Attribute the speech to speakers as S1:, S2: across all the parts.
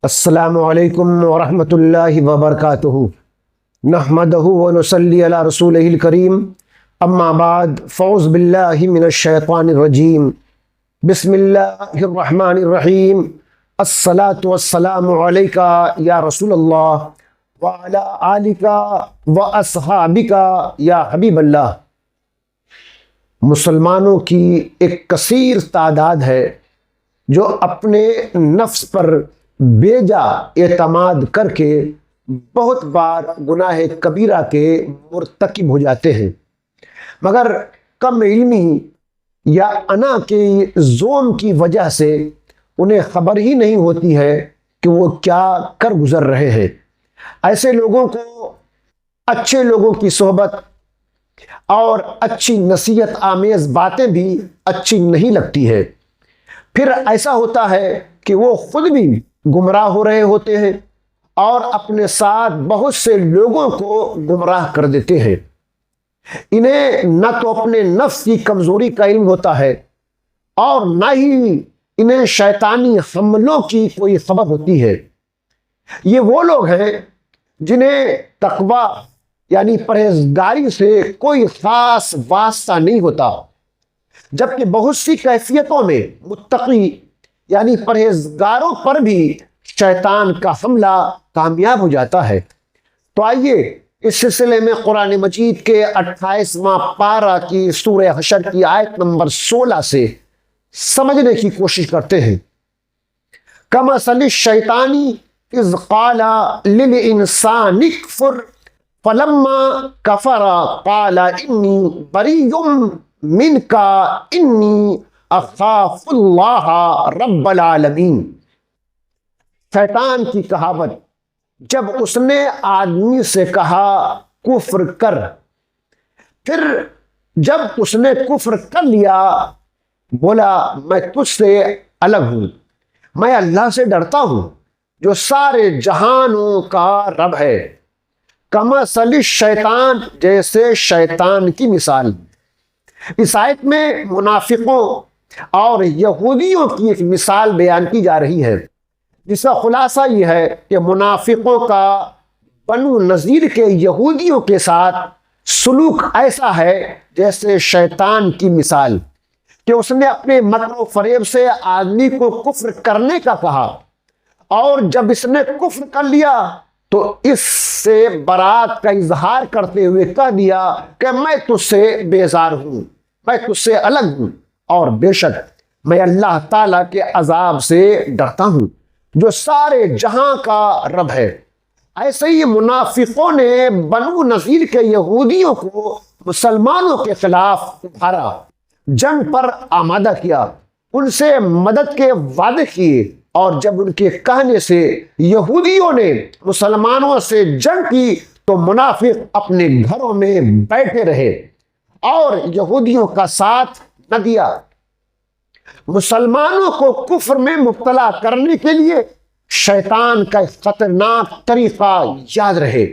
S1: السلام علیکم ورحمۃ اللہ وبرکاتہ۔ نحمدہ ونصلی علی رسولہ الکریم، اما بعد فاعوذ باللہ من الشیطان الرجیم، بسم اللہ الرحمن الرحیم۔ الصلاۃ والسلام علیکہ یا رسول اللہ وعلی آلکہ واصحابکہ یا حبیب اللہ۔ مسلمانوں کی ایک کثیر تعداد ہے جو اپنے نفس پر بیجا اعتماد کر کے بہت بار گناہ کبیرہ کے مرتکب ہو جاتے ہیں، مگر کم علمی یا انا کے زوم کی وجہ سے انہیں خبر ہی نہیں ہوتی ہے کہ وہ کیا کر گزر رہے ہیں۔ ایسے لوگوں کو اچھے لوگوں کی صحبت اور اچھی نصیحت آمیز باتیں بھی اچھی نہیں لگتی ہے۔ پھر ایسا ہوتا ہے کہ وہ خود بھی گمراہ ہو رہے ہوتے ہیں اور اپنے ساتھ بہت سے لوگوں کو گمراہ کر دیتے ہیں۔ انہیں نہ تو اپنے نفس کی کمزوری کا علم ہوتا ہے اور نہ ہی انہیں شیطانی حملوں کی کوئی خبر ہوتی ہے۔ یہ وہ لوگ ہیں جنہیں تقویٰ یعنی پرہیزگاری سے کوئی خاص واسطہ نہیں ہوتا، جبکہ بہت سی کیفیتوں میں متقی یعنی پرہیزگاروں پر بھی شیطان کا حملہ کامیاب ہو جاتا ہے۔ تو آئیے اس سلسلے میں قرآن مجید کے 28واں پارہ کی سورہ حشر کی آیت نمبر 16 سے سمجھنے کی کوشش کرتے ہیں۔ کمثل الشیطان اذ قال للانسان اکفر فلما کفر قال انی بریء منک انی اخاف اللہ رب العالمین۔ شیطان کی کہاوت، جب اس نے آدمی سے کہا کفر کر، پھر جب اس نے کفر کر لیا بولا میں تجھ سے الگ ہوں، میں اللہ سے ڈرتا ہوں جو سارے جہانوں کا رب ہے۔ کمثل الشیطان، جیسے شیطان کی مثال۔ اس آیت میں منافقوں اور یہودیوں کی ایک مثال بیان کی جا رہی ہے، جس کا خلاصہ یہ ہے کہ منافقوں کا بنو نذیر کے یہودیوں کے ساتھ سلوک ایسا ہے جیسے شیطان کی مثال، کہ اس نے اپنے مکر و فریب سے آدمی کو کفر کرنے کا کہا، اور جب اس نے کفر کر لیا تو اس سے برات کا اظہار کرتے ہوئے کہہ دیا کہ میں تجھ سے بیزار ہوں، میں تجھ سے الگ ہوں، اور بے شک میں اللہ تعالیٰ کے عذاب سے ڈرتا ہوں جو سارے جہاں کا رب ہے۔ ایسے ہی منافقوں نے بنو نذیر کے یہودیوں کو مسلمانوں کے خلاف ابھارا، جنگ پر آمادہ کیا، ان سے مدد کے وعدے کیے، اور جب ان کے کہنے سے یہودیوں نے مسلمانوں سے جنگ کی تو منافق اپنے گھروں میں بیٹھے رہے اور یہودیوں کا ساتھ نہ دیا۔ مسلمانوں کو کفر میں مبتلا کرنے کے لیے شیطان کا ایک خطرناک طریقہ یاد رہے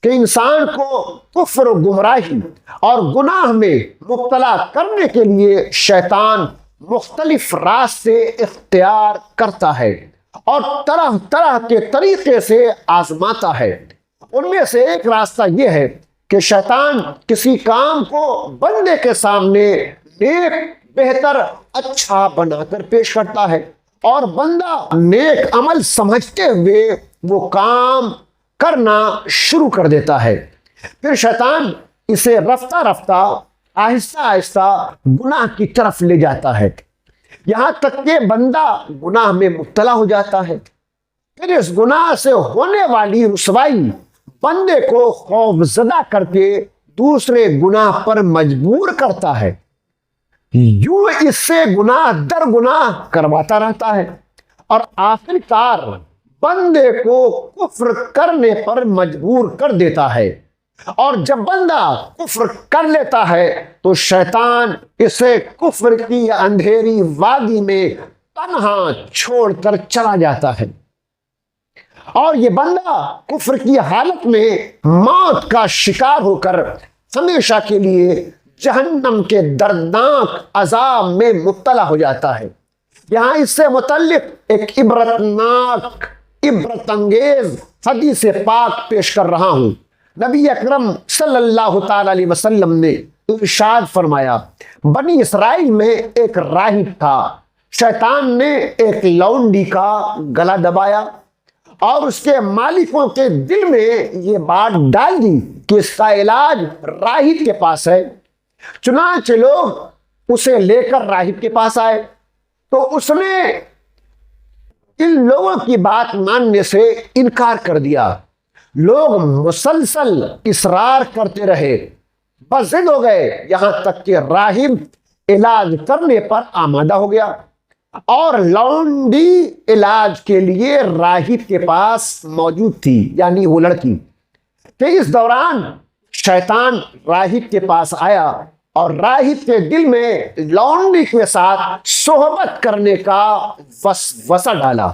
S1: کہ انسان کو کفر و گمراہی اور گناہ میں مبتلا کرنے کے لیے شیطان مختلف راستے اختیار کرتا ہے اور طرح طرح کے طریقے سے آزماتا ہے۔ ان میں سے ایک راستہ یہ ہے کہ شیطان کسی کام کو بندے کے سامنے نیک، بہتر، اچھا بنا کر پیش کرتا ہے، اور بندہ نیک عمل سمجھتے ہوئے وہ کام کرنا شروع کر دیتا ہے۔ پھر شیطان اسے رفتہ رفتہ آہستہ آہستہ گناہ کی طرف لے جاتا ہے، یہاں تک کہ بندہ گناہ میں مبتلا ہو جاتا ہے۔ پھر اس گناہ سے ہونے والی رسوائی بندے کو خوف زدہ کر کے دوسرے گناہ پر مجبور کرتا ہے، یوں اس سے گناہ در گناہ کرواتا رہتا ہے، اور آخر کار بندے کو کفر کرنے پر مجبور کر دیتا ہے۔ اور جب بندہ کفر کر لیتا ہے تو شیطان اسے کفر کی اندھیری وادی میں تنہا چھوڑ کر چلا جاتا ہے، اور یہ بندہ کفر کی حالت میں موت کا شکار ہو کر ہمیشہ کے لیے جہنم کے دردناک عذاب میں مبتلا ہو جاتا ہے۔ یہاں اس سے متعلق ایک عبرتناک عبرت انگیز حدیث پاک پیش کر رہا ہوں۔ نبی اکرم صلی اللہ تعالی علیہ وسلم نے ارشاد فرمایا، بنی اسرائیل میں ایک راہب تھا، شیطان نے ایک لونڈی کا گلا دبایا اور اس کے مالکوں کے دل میں یہ بات ڈال دی کہ اس کا علاج راہب کے پاس ہے۔ چنانچہ لوگ اسے لے کر راہب کے پاس آئے تو اس نے ان لوگوں کی بات ماننے سے انکار کر دیا۔ لوگ مسلسل اصرار کرتے رہے، بس ضد ہو گئے، یہاں تک کہ راہب علاج کرنے پر آمادہ ہو گیا اور لونڈی علاج کے لیے راہب کے پاس موجود تھی، یعنی وہ لڑکی۔ کہ اس دوران شیطان راہب کے پاس آیا اور راہب کے دل میں لونڈی کے ساتھ صحبت کرنے کا وسوسہ ڈالا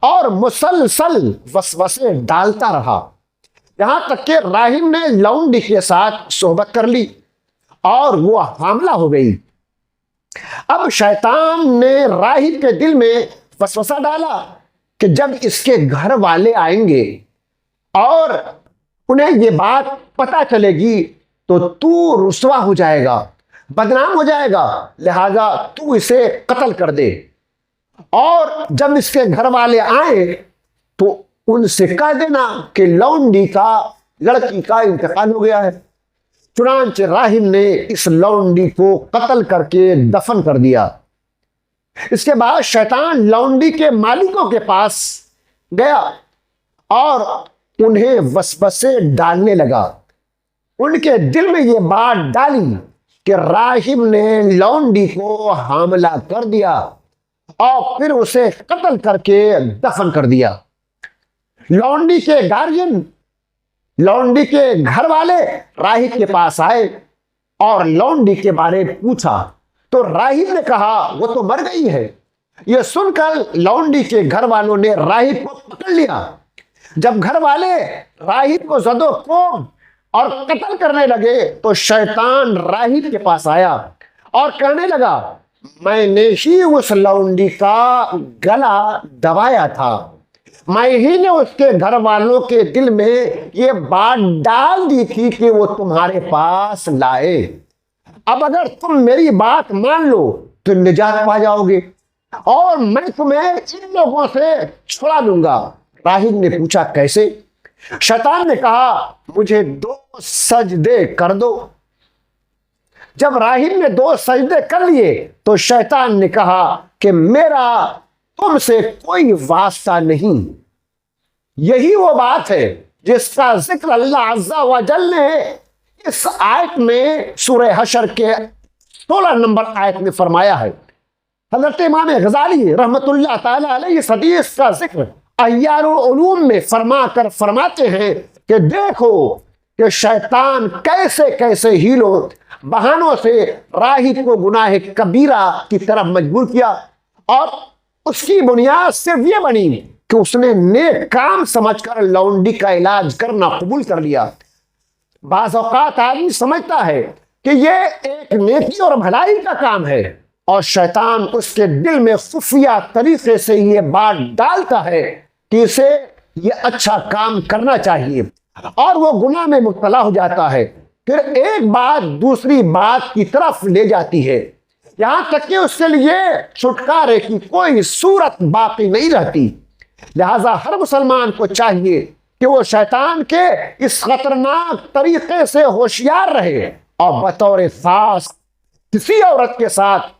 S1: اور مسلسل وسوسے ڈالتا رہا، یہاں تک کہ راہب نے لونڈی کے ساتھ صحبت کر لی اور وہ حاملہ ہو گئی۔ اب شیطان نے راہب کے دل میں وسوسہ ڈالا کہ جب اس کے گھر والے آئیں گے اور انہیں یہ بات پتہ چلے گی تو رسوا ہو جائے گا، بدنام ہو جائے گا، لہذا تو اسے قتل کر دے، اور جب اس کے گھر والے آئیں تو ان سے کہہ دینا کہ لونڈی کا، لڑکی کا انتقال ہو گیا ہے۔ چنانچہ راہب نے اس لونڈی کو قتل کر کے دفن کر دیا۔ اس کے بعد شیطان لونڈی کے مالکوں کے پاس گیا اور انہیں وسوسے ڈالنے لگا۔ ان کے دل میں یہ بات ڈالی کہ راہب نے لونڈی کو حاملہ کر دیا اور پھر اسے قتل کر کے دفن کر دیا۔ لونڈی کے گارجین، لونڈی کے گھر والے راہب کے پاس آئے اور لونڈی کے بارے میں پوچھا تو راہب نے کہا وہ تو مر گئی ہے۔ یہ سن کر لونڈی کے گھر والوں نے راہب کو پکڑ لیا۔ جب گھر والے راہب کو زد و کوب اور قتل کرنے لگے تو شیطان راہب کے پاس آیا اور کہنے لگا، میں نے ہی اس لونڈی کا گلا دبایا تھا، میں ہی نے اس کے گھر والوں کے دل میں یہ بات ڈال دی تھی کہ وہ تمہارے پاس لائے۔ اب اگر تم میری بات مان لو تو نجات پا جاؤ گے اور میں تمہیں ان لوگوں سے چھڑا لوں گا۔ راہب نے پوچھا کیسے؟ شیطان نے کہا مجھے 2 سجدے کر دو۔ جب راہب نے 2 سجدے کر لیے تو شیطان نے کہا کہ میرا تم سے کوئی واسطہ نہیں۔ یہی وہ بات ہے جس کا ذکر اللہ عز و جل نے اس آیت میں سورہ حشر کے 16 نمبر آیت میں فرمایا ہے۔ حضرت امام غزالی رحمت اللہ تعالی علیہ اس حدیث کا ذکر احیاء العلوم میں فرماتے ہیں کہ دیکھو کہ شیطان کیسے کیسے ہیلوں بہانوں سے راہب کو گناہ کبیرہ کی طرف مجبور کیا، اور اس کی بنیاد صرف یہ بنی کہ اس نے نیک کام سمجھ کر لونڈی کا علاج کرنا قبول کر لیا۔ بعض اوقات آدمی سمجھتا ہے کہ یہ ایک نیکی اور بھلائی کا کام ہے اور شیطان اس کے دل میں خفیہ طریقے سے یہ بات ڈالتا ہے کہ اسے یہ اچھا کام کرنا چاہیے اور وہ گناہ میں مبتلا ہو جاتا ہے۔ پھر ایک بات دوسری بات کی طرف لے جاتی ہے، یہاں تک کہ اس کے لیے چھٹکارے کی کوئی صورت باقی نہیں رہتی۔ لہذا ہر مسلمان کو چاہیے کہ وہ شیطان کے اس خطرناک طریقے سے ہوشیار رہے اور بطور خاص کسی عورت کے ساتھ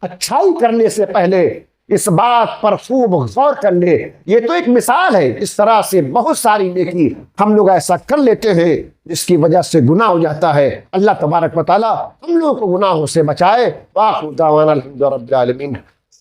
S1: اچھائی کرنے سے پہلے اس بات پر خوب غور کر لے۔ یہ تو ایک مثال ہے، اس طرح سے بہت ساری نیکی ہم لوگ ایسا کر لیتے ہیں جس کی وجہ سے گناہ ہو جاتا ہے۔ اللہ تبارک و تعالی ہم لوگوں کو گناہوں سے بچائے۔ وآخر دعوانا الحمد للہ رب العالمین۔